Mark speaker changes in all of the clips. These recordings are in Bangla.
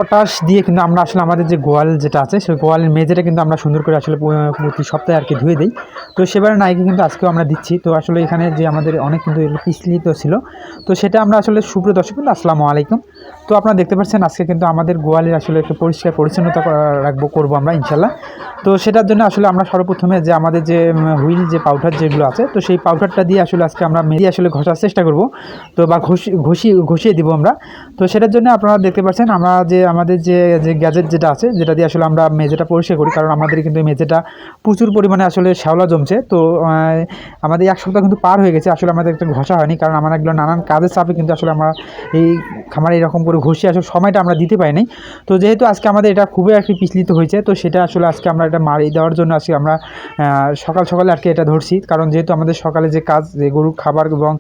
Speaker 1: পটাশ দিয়ে কিন্তু আমরা আসলে আমাদের যে গোয়াল যেটা আছে সেই গোয়ালের মেঝেটা কিন্তু আমরা সুন্দর করে আসলে প্রতি সপ্তাহে আর কি ধুয়ে দিই। তো সেবার নাইকে কিন্তু আজকেও আমরা দিচ্ছি। তো আসলে এখানে যে আমাদের অনেক কিন্তু এগুলো পিছলিত ছিল, তো সেটা আমরা আসলে সুপ্রিয় দর্শক কিন্তু আসসালামু আলাইকুম। তো আপনারা দেখতে পাচ্ছেন আজকে কিন্তু আমাদের গোয়ালের আসলে একটু পরিষ্কার পরিচ্ছন্নতা করবো আমরা ইনশাল্লাহ। তো সেটার জন্য আসলে আমরা সর্বপ্রথমে যে আমাদের যে হুইল যে পাউডার যেগুলো আছে, তো সেই পাউডারটা দিয়ে আসলে আজকে আমরা মেঝে আসলে ঘষার চেষ্টা করব, তো বা ঘষিয়ে দিব আমরা। তো সেটার জন্য আপনারা দেখতে পাচ্ছেন আমরা যে আমাদের যে গ্যাজেট যেটা আছে, যেটা দিয়ে আসলে আমরা মেঝেটা পরিষ্কার করি, কারণ আমাদের কিন্তু এই মেঝেটা প্রচুর পরিমাণে আসলে শ্যাওলা জমছে। তো আমাদের এক সপ্তাহ কিন্তু পার হয়ে গেছে, আসলে আমাদের একটা ঘষা হয়নি, কারণ আমরা এগুলো নানান কাজের চাপে কিন্তু আসলে আমরা এই খামারে এরকম করে ঘষে আসলে সময়টা আমরা দিতে পারিনি। তো যেহেতু আজকে আমাদের এটা খুবই আর কি পিছলিত হয়েছে, তো সেটা আসলে আজকে আমরা এটা মারি দেওয়ার জন্য আজকে আমরা সকালে আর কি এটা ধরছি, কারণ যেহেতু আমাদের সকালে যে কাজ, যে গরুর খাবার এবং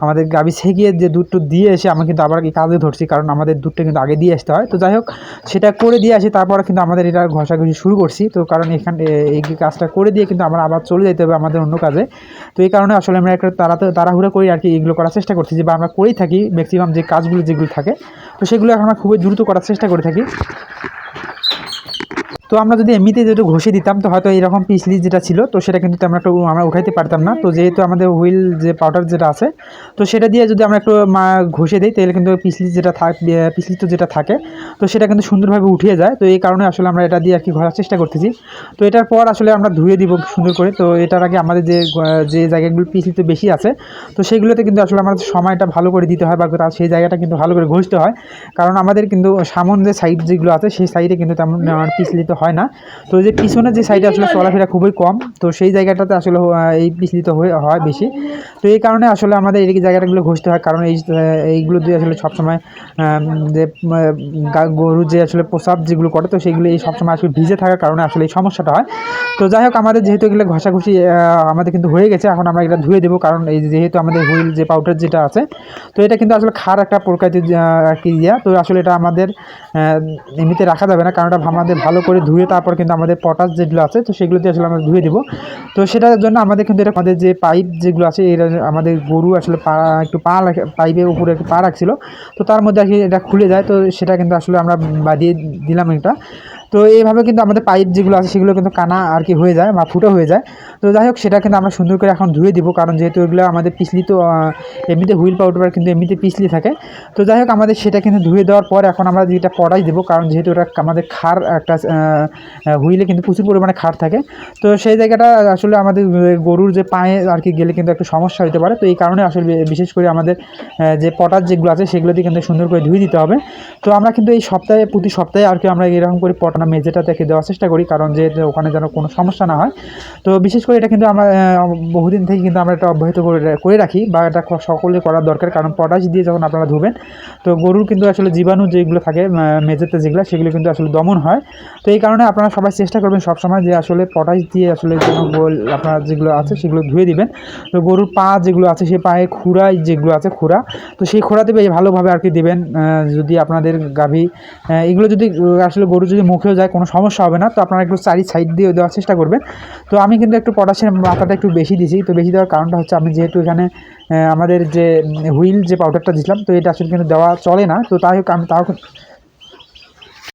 Speaker 1: আমাদের গাভী ছেঁকিয়ে যে দুধটা দিয়ে এসে আমি কিন্তু আবার এই কাজে ধরছি, কারণ আমাদের দুধটা কিন্তু আগে দিয়ে আসতে হয়। তো যাই হোক, সেটা করে দিয়ে আসি, তারপরে কিন্তু আমাদের এটা ঘষাঘষি শুরু করছি। তো কারণ এখানে এই কাজটা করে দিয়ে কিন্তু আমরা আবার চলে যেতে হবে আমাদের অন্য কাজে। তো এই কারণে আসলে আমরা একটা তাড়াহুড়া করি আর কি এগুলো করার চেষ্টা করছি, যে বা আমরা করেই থাকি ম্যাক্সিমাম যে কাজগুলো যেগুলো থাকে, তো সেগুলো এখন আমরা খুবই দ্রুত করার চেষ্টা করে থাকি। তো আমরা যদি এমনিতে যেটা ঘষে দিতাম, তো হয়তো এইরকম পিছলি যেটা ছিল, তো সেটা কিন্তু আমরা উঠাইতে পারতাম না। তো যেহেতু আমাদের হুইল যে পাউডার যেটা আছে, তো সেটা দিয়ে যদি আমরা একটু ঘষে দিই, তাহলে কিন্তু পিছলি যেটা থাকে, তো সেটা কিন্তু সুন্দরভাবে উঠিয়ে যায়। তো এই কারণে আসলে আমরা এটা দিয়ে আর কি ঘষার চেষ্টা করতেছি। তো এটার পর আসলে আমরা ধুয়ে দিব সুন্দর করে। তো এটার আগে আমাদের যে জায়গাগুলো পিছলিতে বেশি আছে, তো সেগুলোতে কিন্তু আসলে আমাদের সময়টা ভালো করে দিতে হয়, বা সেই জায়গাটা কিন্তু ভালো করে ঘষতে হয়, কারণ আমাদের কিন্তু সামন যে সাইড যেগুলো আছে সেই সাইডে কিন্তু তেমন পিছলিত হয় না। তো যে পিছনে যে সাইডে আসলে চলাফেরা খুবই কম, তো সেই জায়গাটাতে আসলে এই পিছলিত হয় বেশি। তো এই কারণে আসলে আমাদের এই জায়গাটাগুলো ঘষতে হয়, কারণ এইগুলো দিয়ে আসলে সবসময় যে গরু যে আসলে প্রসাব যেগুলো করে, তো সেগুলো এই সবসময় আসলে ভিজে থাকার কারণে আসলে এই সমস্যাটা হয়। তো যাই হোক, আমাদের যেহেতু এগুলো ঘষাঘষি আমাদের কিন্তু হয়ে গেছে, এখন আমরা এটা ধুয়ে দেবো, কারণ এই যেহেতু আমাদের হুইল যে পাউডার যেটা আছে, তো এটা কিন্তু আসলে খার একটা প্রকৃতির আর কি ইয়া। তো আসলে এটা আমাদের এমনিতে রাখা যাবে না, কারণ এটা আমাদের ভালো করে ধুয়ে তারপর কিন্তু আমাদের পটাশ যেগুলো আছে, তো সেগুলো দিয়ে আসলে আমরা ধুয়ে দিব। তো সেটার জন্য আমাদের কিন্তু এটা আমাদের যে পাইপ যেগুলো আছে, এটা আমাদের গরু আসলে পাইপের উপরে একটু পা রাখছিল, তো তার মধ্যে আর কি এটা খুলে যায়। তো সেটা কিন্তু আসলে আমরা বাঁধিয়ে দিলাম এটা। তো এইভাবে কিন্তু আমাদের পাইপ যেগুলো আছে সেগুলো কিন্তু কানা আর কি হয়ে যায় বা ফুটো হয়ে যায়। তো যাই হোক, সেটা কিন্তু আমরা সুন্দর করে এখন ধুয়ে দিব, কারণ যেহেতু এগুলো আমাদের পিছলি, তো এমনিতে হুইল পাউডার কিন্তু এমনিতে পিছলি থাকে। তো যাই হোক, আমাদের সেটা কিন্তু ধুয়ে দেওয়ার পর এখন আমরা যেটা পটাশ দেবো, কারণ যেহেতু ওটা আমাদের খার একটা হুইলে কিন্তু প্রচুর পরিমাণে খার থাকে। তো সেই জায়গাটা আসলে আমাদের গরুর যে পায়ে আর কি গেলে কিন্তু একটু সমস্যা হতে পারে। তো এই কারণে আসলে বিশেষ করে আমাদের যে পটাশ যেগুলো আছে সেগুলো দিয়ে কিন্তু সুন্দর করে ধুয়ে দিতে হবে। তো আমরা কিন্তু এই প্রতি সপ্তাহে আর কি আমরা এরকম করে পটানা মেঝেটা থেকে দেওয়ার চেষ্টা করি, কারণ যে ওখানে যেন কোনো সমস্যা না হয়। তো বিশেষ করে এটা কিন্তু আমরা বহুদিন থেকে কিন্তু আমরা এটা অব্যাহত করে রাখি, বা এটা সকলে করার দরকার, কারণ পটাশ দিয়ে যখন আপনারা ধুবেন, তো গরুর কিন্তু আসলে জীবাণু যেগুলো থাকে মেঝেতে যেগুলো, সেগুলো কিন্তু আসলে দমন হয়। তো এই কারণে আপনারা সবাই চেষ্টা করবেন সবসময় যে আসলে পটাশ দিয়ে আসলে কোনো আপনার যেগুলো আছে সেগুলো ধুয়ে দিবেন। তো গরুর পা যেগুলো আছে, সেই পায়ে খুঁড়ায় যেগুলো আছে খুঁড়া, তো সেই খোঁড়াতে বেশ ভালোভাবে আর কি দেবেন। যদি আপনাদের গাভী এগুলো যদি আসলে গরু যদি মুখেও যায়, কোনো সমস্যা হবে না। তো আপনারা একটু সাইড দিয়ে দেওয়ার চেষ্টা করবেন। তো আমি কিন্তু একটু পটাশের মাত্রাটা একটু বেশি দিয়েছি। তো বেশি দেওয়ার কারণটা হচ্ছে, আমি যেহেতু এখানে আমাদের যে হুইল যে পাউডারটা দিয়েছিলাম, তো এটা আসলে কিন্তু দেওয়া চলে না। তো তাই হোক, আমি তাও